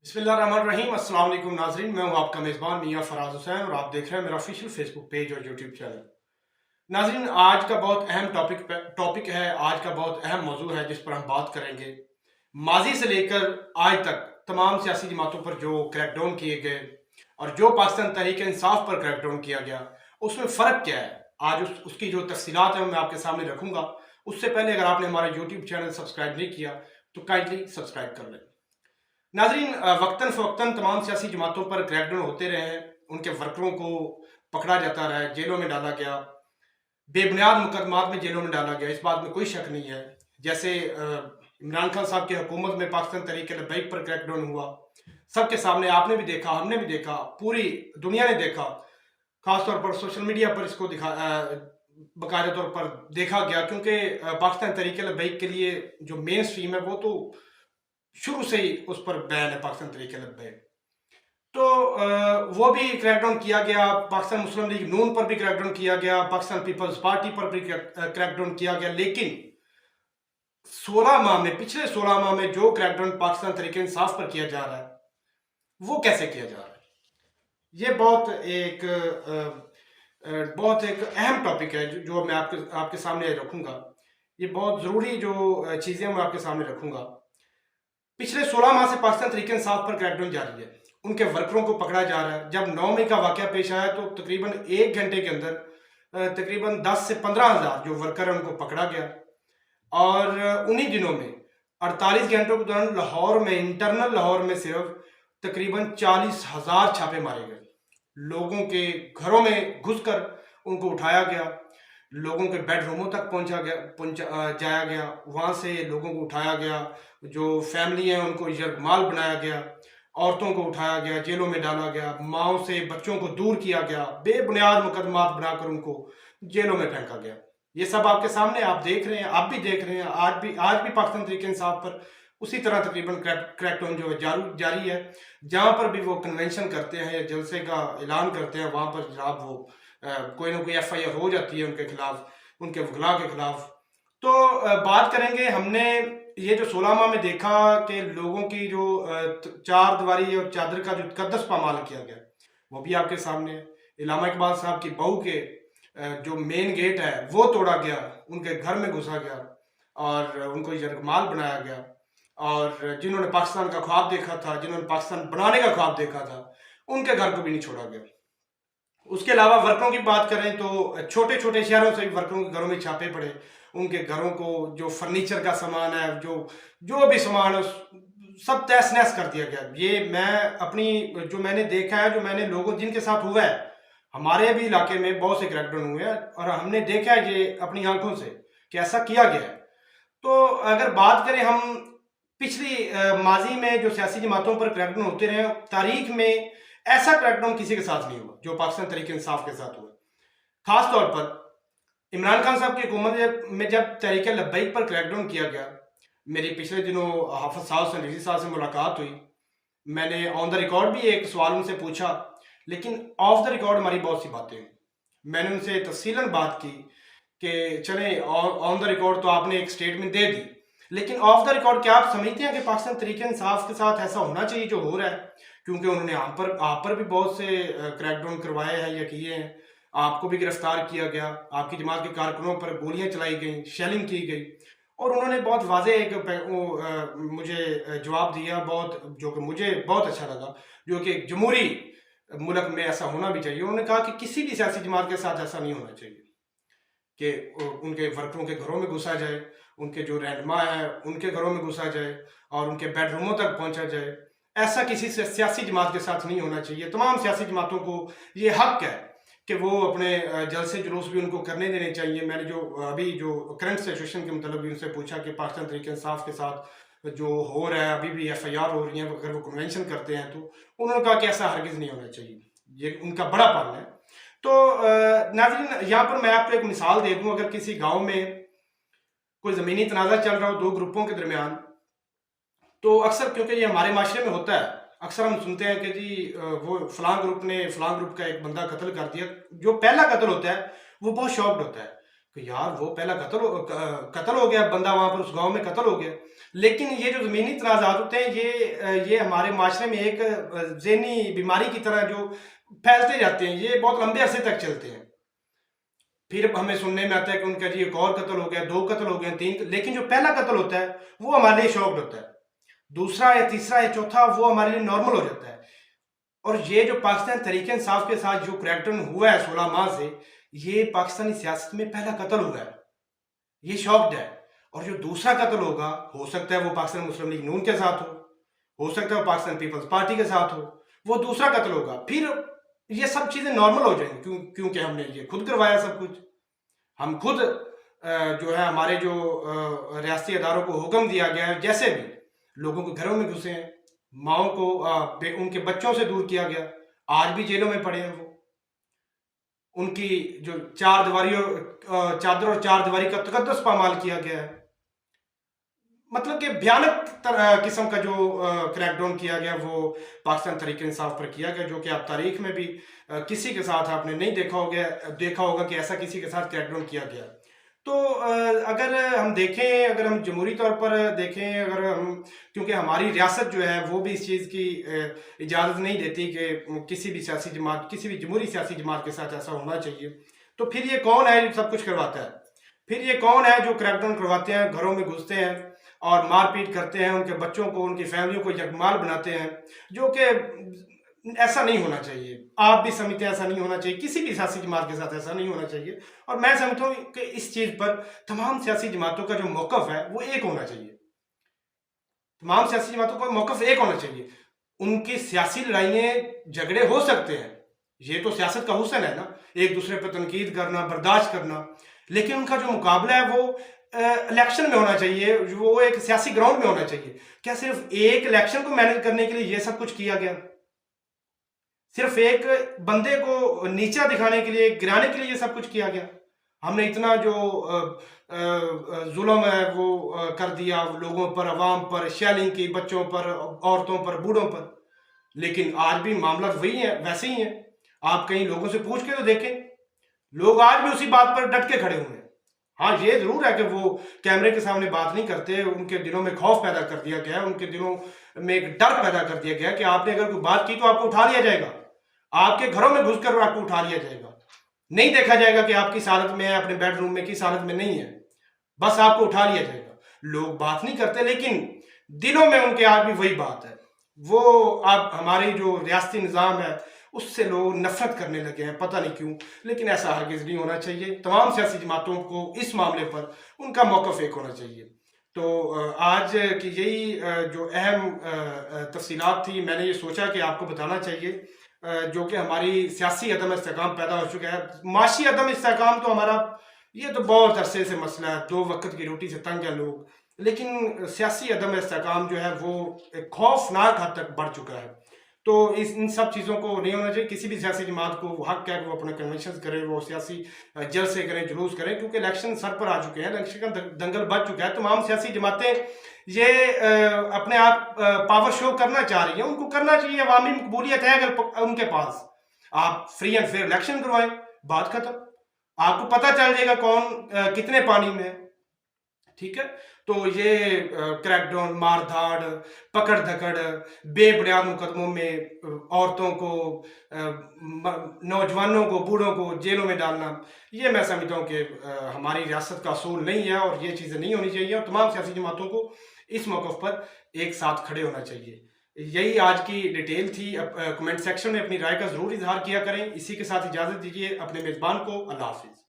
बिस्मिल्लाहिर्रहमानिर्रहीम। अस्सलाम वालेकुम नाज़रीन, मैं हूं आपका मेज़बान मियां फराज हुसैन और आप देख रहे हैं मेरा ऑफिशियल फेसबुक पेज और यूट्यूब चैनल। नाज़रीन, आज का बहुत अहम टॉपिक है, आज का बहुत अहम मौजू है जिस पर हम बात करेंगे। माजी से लेकर आज तक तमाम सियासी जमातों पर जो क्रैकडाउन किए गए और जो पाकिस्तान तहरीक इंसाफ पर क्रैकडाउन किया गया, उसमें फ़र्क क्या है, आज उसकी जो तफसीलात हैं मैं आपके सामने रखूंगा। उससे पहले अगर आपने हमारा यूट्यूब चैनल सब्सक्राइब नहीं किया तो काइंडली सब्सक्राइब कर लें। नाजरीन, वक्तन फ़वक्तन तमाम सियासी जमातों पर क्रैकडाउन होते रहे हैं, उनके वर्करों को पकड़ा जाता रहा है, जेलों में डाला गया, बेबुनियाद मुकदमात में जेलों में डाला गया, इस बात में कोई शक नहीं है। जैसे इमरान खान साहब की हुकूमत में पाकिस्तान तहरीक लब्बैक पर क्रैकडाउन हुआ, सबके सामने आपने भी देखा, हमने भी देखा, पूरी दुनिया ने देखा, खासतौर पर सोशल मीडिया पर इसको बाकायदा तौर पर देखा गया, क्योंकि पाकिस्तान तहरीक लब्बैक के लिए जो मेन स्ट्रीम है वो तो शुरू से ही उस पर बैन है, पाकिस्तान तहरीक लब्बैक। तो वो भी क्रैकडाउन किया गया, पाकिस्तान मुस्लिम लीग नून पर भी क्रैकडाउन किया गया, पाकिस्तान पीपल्स पार्टी पर भी क्रैकडाउन किया गया। लेकिन 16 माह में, पिछले 16 माह में जो क्रैकडाउन पाकिस्तान तहरीक इंसाफ पर किया जा रहा है, वो कैसे किया जा रहा है, ये बहुत एक अहम टॉपिक है जो मैं आपके सामने रखूंगा। ये बहुत ज़रूरी जो चीज़ें मैं आपके सामने रखूंगा। पिछले 16 माह से पाकिस्तान तहरीक इंसाफ पर क्रैकडाउन जारी है, उनके वर्करों को पकड़ा जा रहा है। जब 9 मई का वाक़या पेश आया तो तकरीबन 1 घंटे के अंदर तकरीबन 10 से 15 हज़ार जो वर्कर हैं उनको पकड़ा गया। और उन्हीं दिनों में 48 घंटों के दौरान लाहौर में, इंटरनल लाहौर में सिर्फ तकरीबन 40,000 छापे मारे गए। लोगों के घरों में घुसकर उनको उठाया गया, लोगों के बेडरूमों तक जाया गया, वहाँ से लोगों को उठाया गया, जो फैमिली हैं उनको यरगमाल बनाया गया, औरतों को उठाया गया, जेलों में डाला गया, माओं से बच्चों को दूर किया गया, बेबुनियाद मुकदमात बनाकर उनको जेलों में फेंका गया। ये सब आपके सामने आप देख रहे हैं, आप भी देख रहे हैं। आज भी पाकिस्तान तहरीक इंसाफ पर उसी तरह तकरीबन क्रैकडाउन जो है जारी है। जहाँ पर भी वो कन्वेंशन करते हैं या जलसे का ऐलान करते हैं, वहाँ पर जनाब वो कोई ना कोई FIR हो जाती है उनके खिलाफ, उनके वकला के खिलाफ। तो बात करेंगे, हमने ये जो 16 माह में देखा कि लोगों की जो चार दीवारी और चादर का जो तकद्दस पामाल किया गया, वो भी आपके सामने है। इलामा इकबाल साहब की बहू के जो मेन गेट है वो तोड़ा गया, उनके घर में घुसा गया और उनको यरगमाल बनाया गया। और जिन्होंने पाकिस्तान का ख्वाब देखा था, जिन्होंने पाकिस्तान बनाने का ख्वाब देखा था, उनके घर को भी नहीं छोड़ा गया। उसके अलावा वर्करों की बात करें तो छोटे छोटे शहरों से भी वर्करों के घरों में छापे पड़े, उनके घरों को जो फर्नीचर का सामान है, जो भी सामान है, सब तहस नहस कर दिया गया। ये मैं अपनी जो मैंने देखा है, जो मैंने लोगों जिनके साथ हुआ है, हमारे भी इलाके में बहुत से क्रैकडाउन हुए हैं और हमने देखा है ये अपनी आंखों से कि ऐसा किया गया है। तो अगर बात करें हम पिछली माजी में जो सियासी जमातों पर क्रैकडाउन होते रहे, तारीख में ऐसा क्रैकडाउन किसी के साथ नहीं हुआ जो पाकिस्तान तहरीक इंसाफ के साथ हुआ। खास तौर पर इमरान खान साहब की हुकूमत में जब तहरीक लब्बैक पर क्रैकडाउन किया गया, मेरी पिछले दिनों हाफिज साहब से, रज़ी साहब से मुलाकात हुई। मैंने ऑन द रिकॉर्ड भी एक सवाल उनसे पूछा, लेकिन ऑफ द रिकॉर्ड हमारी बहुत सी बातें हुई। मैंने उनसे तफसीलन बात की कि चले ऑन द रिकॉर्ड तो आपने एक स्टेटमेंट दे दी, लेकिन ऑफ द रिकॉर्ड क्या आप समझते हैं कि पाकिस्तान तहरीक इंसाफ के साथ ऐसा होना चाहिए जो हो रहा है? क्योंकि उन्होंने आप पर भी बहुत से क्रैकडाउन करवाए हैं या किए हैं, आपको भी गिरफ्तार किया गया, आपकी जमात के कारकुनों पर गोलियां चलाई गई, शेलिंग की गई, और उन्होंने बहुत वाज़े एक मुझे जवाब दिया, बहुत जो कि मुझे बहुत अच्छा लगा, जो कि एक जमहूरी मुल्क में ऐसा होना भी चाहिए। उन्होंने कहा कि किसी भी सियासी जमात के साथ ऐसा नहीं होना चाहिए कि उनके वर्करों के घरों में घुसा जाए, उनके जो रहनुमा है उनके घरों में घुसा जाए और उनके बेडरूमों तक पहुंचा जाए। ऐसा किसी सियासी जमात के साथ नहीं होना चाहिए। तमाम सियासी जमातों को ये हक है कि वो अपने जलसे जुलूस भी उनको करने देने चाहिए। मैंने जो अभी जो करंट सिचुएशन के मतलब भी उनसे पूछा कि पाकिस्तान तहरीक इंसाफ के साथ जो हो रहा है, अभी भी FIR हो रही है, अगर वो कन्वेंशन करते हैं, तो उन्होंने कहा कि ऐसा हरगिज़ नहीं होना चाहिए, ये उनका बड़ापन है। तो नाज़रीन, यहाँ पर मैं आपको एक मिसाल दे दूँ। अगर किसी गाँव में कोई ज़मीनी तनाज़ा चल रहा हो दो ग्रुपों के दरमियान, तो अक्सर, क्योंकि ये हमारे माशरे में होता है, अक्सर हम सुनते हैं कि जी वो फलां ग्रुप ने फलां ग्रुप का एक बंदा कत्ल कर दिया। जो पहला कत्ल होता है वो बहुत शॉक्ड होता है कि यार वो पहला कत्ल हो गया, बंदा वहाँ पर उस गांव में कत्ल हो गया। لیکن یہ جو ضمنی تنازعات ہوتے ہیں یہ ہمارے معاشرے میں ایک ذہنی بیماری کی طرح جو پھیلتے جاتے ہیں، یہ بہت لمبے عرصے تک چلتے ہیں. پھر ہمیں سننے میں آتا ہے کہ ان کا جی ایک اور قتل ہو گیا، 2 قتل ہو گئے، 3، لیکن جو پہلا قتل ہوتا ہے وہ ہمارے لیے شوکڈ ہوتا ہے. دوسرا یا تیسرا یا چوتھا وہ ہمارے لیے نارمل ہو جاتا ہے. اور یہ جو پاکستان تحریک انصاف کے ساتھ جو کریک ڈاؤن ہوا ہے 16 ماہ سے، یہ پاکستانی سیاست میں پہلا قتل ہوا ہے. یہ شوکڈ ہے. اور جو دوسرا قتل ہوگا، ہو سکتا ہے وہ پاکستان مسلم لیگ نون کے ساتھ ہو سکتا ہے وہ پاکستان پیپلز پارٹی کے ساتھ ہو، وہ دوسرا قتل ہوگا. پھر یہ سب چیزیں نارمل ہو جائیں گی، کیونکہ ہم نے یہ خود کروایا سب کچھ. ہم خود جو ہے ہمارے جو ریاستی اداروں کو حکم دیا گیا ہے، جیسے بھی لوگوں کے گھروں میں گھسے ہیں، ماؤں کو ان کے بچوں سے دور کیا گیا، آج بھی جیلوں میں پڑے ہیں وہ. ان کی جو چادر اور 4 دیواری کا تقدس پامال کیا گیا ہے. مطلب کہ بھیانک قسم کا جو کریک ڈاؤن کیا گیا وہ پاکستان تحریک انصاف پر کیا گیا، جو کہ آپ تاریخ میں بھی کسی کے ساتھ آپ نے نہیں دیکھا ہوگا کہ ایسا کسی کے ساتھ کریک ڈاؤن کیا گیا. تو اگر ہم دیکھیں، اگر ہم جمہوری طور پر دیکھیں، کیونکہ ہماری ریاست جو ہے وہ بھی اس چیز کی اجازت نہیں دیتی کہ کسی بھی سیاسی جماعت، کسی بھی جمہوری سیاسی جماعت کے ساتھ ایسا ہونا چاہیے. تو پھر یہ کون ہے جو سب کچھ کرواتا ہے؟ پھر یہ کون ہے جو کریک ڈاؤن کرواتے ہیں، گھروں میں گھستے ہیں اور مار پیٹ کرتے ہیں، ان کے بچوں کو، ان کی فیملیوں کو یکمال بناتے ہیں، جو کہ ایسا نہیں ہونا چاہیے. آپ بھی سمجھتے ہیں ایسا نہیں ہونا چاہیے، کسی بھی سیاسی جماعت کے ساتھ ایسا نہیں ہونا چاہیے. اور میں سمجھتا ہوں کہ اس چیز پر تمام سیاسی جماعتوں کا جو موقف ہے وہ ایک ہونا چاہیے. تمام سیاسی جماعتوں کا موقف ایک ہونا چاہیے. ان کی سیاسی لڑائیاں، جھگڑے ہو سکتے ہیں، یہ تو سیاست کا حسن ہے نا، ایک دوسرے پر تنقید کرنا، برداشت کرنا، لیکن ان کا جو مقابلہ ہے وہ الیکشن میں ہونا چاہیے، وہ ایک سیاسی گراؤنڈ میں ہونا چاہیے. کیا صرف ایک الیکشن کو مینج کرنے کے لیے یہ سب کچھ کیا گیا؟ صرف ایک بندے کو نیچا دکھانے کے لیے، گرانے کے لیے یہ سب کچھ کیا گیا؟ ہم نے اتنا جو ظلم ہے وہ کر دیا لوگوں پر، عوام پر، شیلنگ کی، بچوں پر، عورتوں پر، بوڑھوں پر. لیکن آج بھی معاملات وہی ہیں، ویسے ہی ہیں. آپ کہیں لوگوں سے پوچھ کے تو دیکھیں، لوگ آج بھی اسی بات پر ڈٹ کے کھڑے ہوئے ہیں. ہاں یہ ضرور ہے کہ وہ کیمرے کے سامنے بات نہیں کرتے، ان کے دلوں میں خوف پیدا کر دیا گیا ہے، ان کے دلوں میں ایک ڈر پیدا کر دیا گیا کہ آپ نے اگر کوئی بات کی تو آپ کو اٹھا لیا جائے گا، آپ کے گھروں میں گھس کر آپ کو اٹھا لیا جائے گا. نہیں دیکھا جائے گا کہ آپ کس حالت میں ہے، اپنے بیڈ روم میں کس حالت میں نہیں ہے، بس آپ کو اٹھا لیا جائے گا. لوگ بات نہیں کرتے، لیکن دلوں میں ان کے آج بھی وہی بات ہے. وہ اب ہماری جو ریاستی نظام ہے اس سے لوگ نفرت کرنے لگے ہیں، پتہ نہیں کیوں. لیکن ایسا ہرگز نہیں ہونا چاہیے. تمام سیاسی جماعتوں کو اس معاملے پر ان کا موقف ایک ہونا چاہیے. تو آج کی یہی جو اہم تفصیلات تھی، میں نے یہ سوچا کہ آپ کو بتانا چاہیے، جو کہ ہماری سیاسی عدم استحکام پیدا ہو چکا ہے. معاشی عدم استحکام تو ہمارا یہ تو بہت عرصے سے مسئلہ ہے، 2 وقت کی روٹی سے تنگ ہے لوگ. لیکن سیاسی عدم استحکام جو ہے وہ ایک خوفناک حد تک بڑھ چکا ہے. تو ان سب چیزوں کو نہیں ہونا چاہیے. کسی بھی سیاسی جماعت کو وہ حق ہے کہ وہ اپنے کنونشنز کریں، وہ سیاسی جلسے کریں، جلوس کریں، کیونکہ الیکشن سر پر آ چکے ہیں، الیکشن کا دنگل بچ چکا ہے. تمام سیاسی جماعتیں یہ اپنے آپ پاور شو کرنا چاہ رہی ہیں، ان کو کرنا چاہیے. عوامی مقبولیت ہے اگر ان کے پاس، آپ فری اینڈ فیئر الیکشن کروائیں، بات ختم. آپ کو پتہ چل جائے گا کون کتنے پانی میں ہے. ٹھیک ہے. تو یہ کریک ڈاؤن، مار دھاڑ، پکڑ دھکڑ، بے بنیاد مقدموں میں عورتوں کو، نوجوانوں کو، بوڑھوں کو جیلوں میں ڈالنا، یہ میں سمجھتا ہوں کہ ہماری ریاست کا اصول نہیں ہے، اور یہ چیزیں نہیں ہونی چاہیے. اور تمام سیاسی جماعتوں کو اس موقف پر ایک ساتھ کھڑے ہونا چاہیے. یہی آج کی ڈیٹیل تھی. کمنٹ سیکشن میں اپنی رائے کا ضرور اظہار کیا کریں. اسی کے ساتھ اجازت دیجیے اپنے میزبان کو. اللہ حافظ.